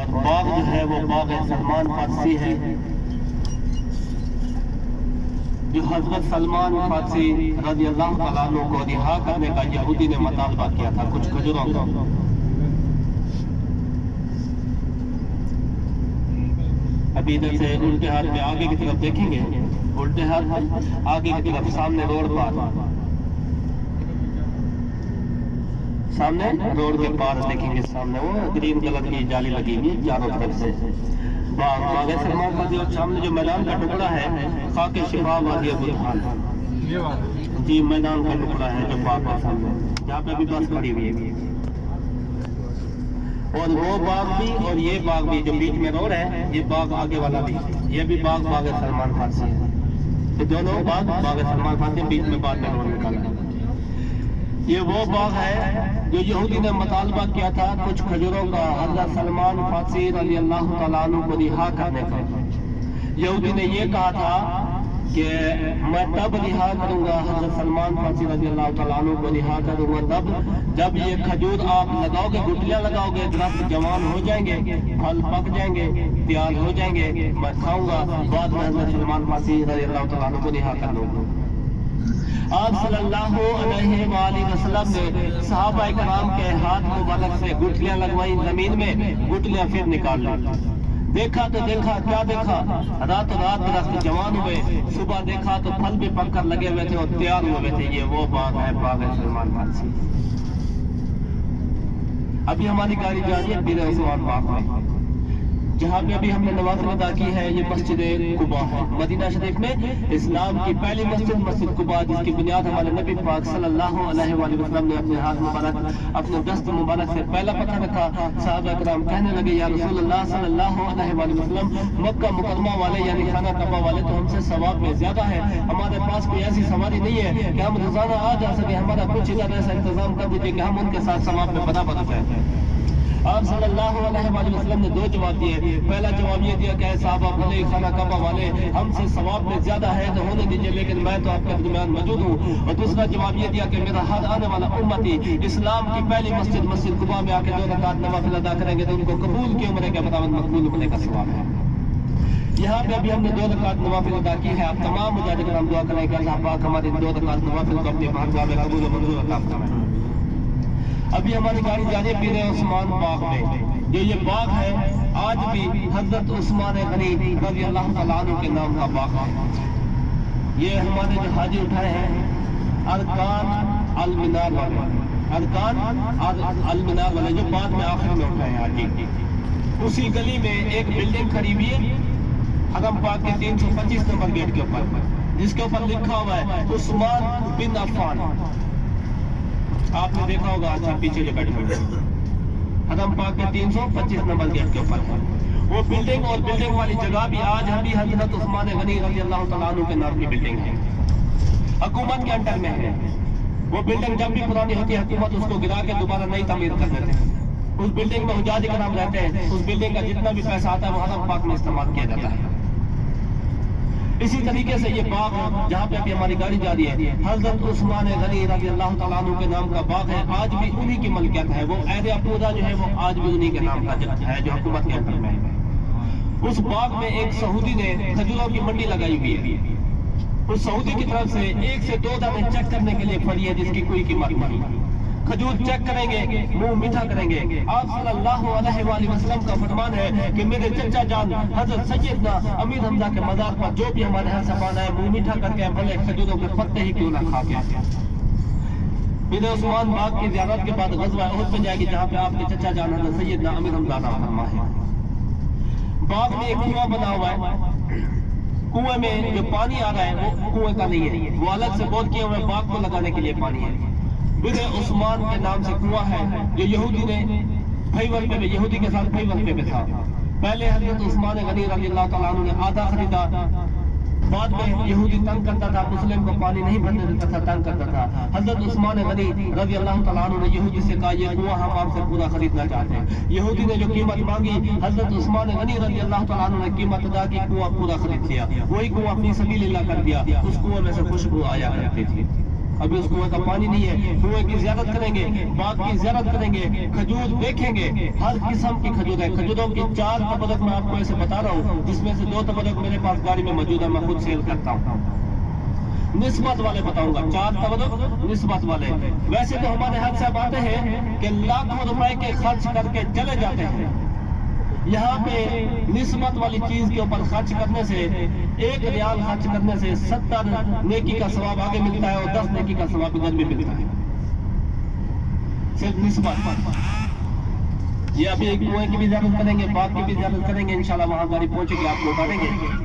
اور باغ جو ہے وہ باغ سلمان فارسی ہے، جو حضرت سلمان فارسی رضی اللہ تعالیٰ عنہ کو رہا کرنے کا یہودی نے مطالبہ کیا تھا کچھ کھجوروں کا۔ ابھی ادھر سے الٹے ہاتھ میں آگے کی طرف دیکھیں گے، الٹے ہاتھ آگے کی طرف سامنے روڈ پر، سامنے روڈ کے پاس دیکھیں گے، سامنے وہ گرین کلر کی جالی لگی ہوئی چاروں طرف سے باغ سلمان فارسی، اور سامنے جو میدان کا ٹکڑا ہے خاک شفا وادی ابوالخال، جی میدان کا ٹکڑا ہے جو باغ کا سامنے جہاں پہ ابھی بس کھڑی ہوئی ہے، اور وہ باغ بھی اور یہ باغ بھی جو بیچ میں روڈ ہے، یہ باغ آگے والا بھی، یہ بھی باغ سلمان فارسی ہے، یہ دونوں باغ سلمان فارسی، بیچ میں بعد میں روڈ نکالا ہے۔ یہ وہ باغ ہے جو یہودی نے مطالبہ کیا تھا کچھ کھجوروں کا حضرت سلمان فارسی رضی اللہ تعالیٰ عنہ کو رہا کرنے کا۔ یہودی نے یہ کہا تھا کہ میں تب رہا کروں گا، حضرت سلمان فارسی رضی اللہ تعالیٰ عنہ کو رہا کروں گا تب جب یہ کھجور آپ لگاؤ گے، گٹلیاں لگاؤ گے، درخت جوان ہو جائیں گے، پھل پک جائیں گے، تیار ہو جائیں گے، میں کھاؤں گا، بعد میں حضرت سلمان فارسی رضی اللہ تعالیٰ عنہ کو رہا کر لوں گا۔ آپ صلی اللہ علیہ وآلہ وسلم نے صحابہ کرام کے ہاتھ مبارک سے گٹھلیاں لگوائیں، زمین میں گٹھلیاں پھر نکال لی۔ دیکھا تو دیکھا، کیا دیکھا؟ رات درخت جوان ہوئے، صبح دیکھا تو پھل بھی پک کر لگے ہوئے تھے اور تیار ہوئے تھے۔ یہ وہ باغ ہے، باغ سلمان فارسی۔ ابھی ہماری گاڑی جا رہی ہے بیر عثمان باغ میں، جہاں پہ ابھی ہم نے نماز ادا کی ہے، یہ مسجد قباء ہے مدینہ شریف میں، اسلام کی پہلی مسجد قباء، جس کی بنیاد ہمارے نبی پاک صلی اللہ علیہ وآلہ وسلم نے اپنے ہاتھ مبارک، اپنے دست مبارک سے پہلا پتھر رکھا۔ صحابہ کرام کہنے لگے یا رسول اللہ صلی اللہ علیہ وآلہ وسلم، مکہ مکرمہ والے یعنی خانہ کعبہ والے تو ہم سے ثواب میں زیادہ ہے، ہمارے پاس کوئی ایسی سواری نہیں ہے کہ ہم روزانہ آ جا سکے، ہمارا کچھ ادھر ایسا انتظام کر دیجیے کہ ہم ان کے ساتھ ثواب میں برابر ہو جائیں۔ آپ صلی اللہ علیہ وآلہ وسلم نے دو جواب دیے۔ پہلا جواب یہ دیا کہ اے صحابہ بھلے خانہ کعبہ والے ہم سے ثواب میں زیادہ ہے تو ہونے دیجیے، لیکن میں تو آپ کے درمیان موجود ہوں۔ اور دوسرا جواب یہ دیا کہ میرا ہر آنے والا امتی اسلام کی پہلی مسجد قباء میں آ کے 2 رکعت نوافل ادا کریں گے تو ان کو قبول کی عمرے کے برابر مقبول عمرے کا ثواب ہے۔ یہاں پہ ابھی ہم نے 2 رکعت نوافل ادا کی ہے۔ آپ تمام مجاہد کرام دعا کریں کہ اللہ پاک ہماری 2 رکعت نوافل کو اپنی بارگاہ میں قبول و منظور عطا فرمائے۔ ابھی ہماری گاڑی جا رہی ہے بیر عثمان باغ میں، جو یہ باغ ہے آج بھی حضرت عثمان غنی رضی اللہ تعالیٰ عنہ کے نام کا باغ ہے۔ یہ ہمارے جو حاجی اٹھائے ہیں ارکان المنار والے، ارکان المنار والے جو بعد میں آخر میں اٹھائے ہیں حاجی، اسی گلی میں ایک بلڈنگ کھڑی ہوئی ہے حرم پاک کے 325 نمبر گیٹ کے اوپر، جس کے اوپر لکھا ہوا ہے عثمان بن عفان۔ آپ نے دیکھا ہوگا، اچھا پیچھے جو بیٹھے ہوئے حرم پاک کے 325 نمبر گیٹ کے اوپر ہے وہ بلڈنگ، اور بلڈنگ والی جگہ بھی آج بھی حضرت عثمان غنی رضی اللہ تعالیٰ عنہ کے نام کی بلڈنگ ہے، حکومت کے انڈر میں ہے۔ وہ بلڈنگ جب بھی پرانی ہوتی ہے حکومت اس کو گرا کے دوبارہ نئی تعمیر کر دیتے ہیں۔ اس بلڈنگ میں حجاج کرام رہتے ہیں، اس بلڈنگ کا جتنا بھی پیسہ آتا ہے وہ حرم پاک میں استعمال کیا جاتا ہے۔ اسی طریقے سے یہ باغ جہاں پہ ابھی ہماری گاڑی جا رہی ہے حضرت عثمان غنی رضی اللہ تعالیٰ عنہ کے نام کا باغ ہے، آج بھی انہی کی ملکیت ہے۔ وہ ایریا پورا جو ہے وہ آج بھی انہی کے نام کا ہے جو حکومت کے انڈر میں ہے۔ اس باغ میں ایک سعودی نے کھجوروں کی منڈی لگائی ہوئی ہے، اس سعودی کی طرف سے 1 سے 2 دانے چیک کرنے کے لیے پڑی ہے جس کی کوئی قیمت نہیں۔ کھجور چیک کریں گے، منہ میٹھا کریں گے۔ آپ صلی اللہ علیہ وآلہ وسلم کا فرمان ہے کہ میرے چچا جان حضرت سیدنا امیر حمزہ کے مزار پر جو بھی ہمارے ہاں سامان ہے منہ میٹھا کر کے بھلے کھجوروں کے پتے ہی کیوں نہ کھا کے۔ بیر عثمان باغ کی زیارت کے بعد غزوہ احد پہ جائے گی جہاں پہ آپ کے چچا جان حضرت سیدنا امیر حمزہ نام فرما ہے۔ باغ میں ایک کنواں بنا ہوا ہے، کنویں میں جو پانی آ رہا ہے وہ کنویں کا نہیں ہے، وہ الگ سے بور کیے ہوئے باغ کو لگانے کے لیے پانی ہے۔ بیر عثمان کے نام سے کنواں ہے جو یہودی نے یہودی کے ساتھ بھائی وقفے میں تھا۔ پہلے حضرت عثمان غنی رضی اللہ تعالیٰ عنہ نے آدھا خریدا، بعد میں یہودی تنگ کرتا تھا، مسلم کو پانی نہیں بھرنے دیتا تھا، تنگ کرتا تھا۔ حضرت عثمان غنی رضی اللہ تعالیٰ عنہ نے یہودی سے کہا یہ کنواں ہم آپ سے پورا خریدنا چاہتے ہیں۔ یہودی نے جو قیمت مانگی حضرت عثمان غنی رضی اللہ تعالیٰ عنہ نے قیمت ادا کی، کنواں پورا خرید لیا۔ وہی کنواں اپنی سبیل اللہ کر دیا، اس کنویں میں سے خوشبو آیا کرتی تھی۔ ابھی اس کنویں کا پانی نہیں ہے، کنویں کی زیارت کریں گے، باغ کی زیارت کریں گے، کھجور دیکھیں گے، ہر قسم کی کھجور ہے، کھجوروں کی 4 تبرک میں آپ کو ایسے بتا رہا ہوں، جس میں سے 2 تبرک میرے پاس گاڑی میں موجود ہے، میں خود سیل کرتا ہوں، نسبت والے بتاؤں گا، 4 تبرک نسبت والے۔ ویسے تو ہمارے حد سے آتے ہیں کہ لاکھوں روپے کے خرچ کر کے چلے جاتے ہیں، یہاں پہ نسبت والی چیز کے اوپر خرچ کرنے سے 1 ریال خرچ کرنے سے 70 نیکی کا ثواب آگے ملتا ہے اور 10 نیکی کا ثواب ادھر بھی ملتا ہے، صرف نسبت۔ یہ ابھی ایک کنویں کی بھی زیارت کریں گے، باغ کی بھی زیارت کریں گے، انشاءاللہ وہاں گاڑی پہنچے گی، آپ کو اتاریں گے۔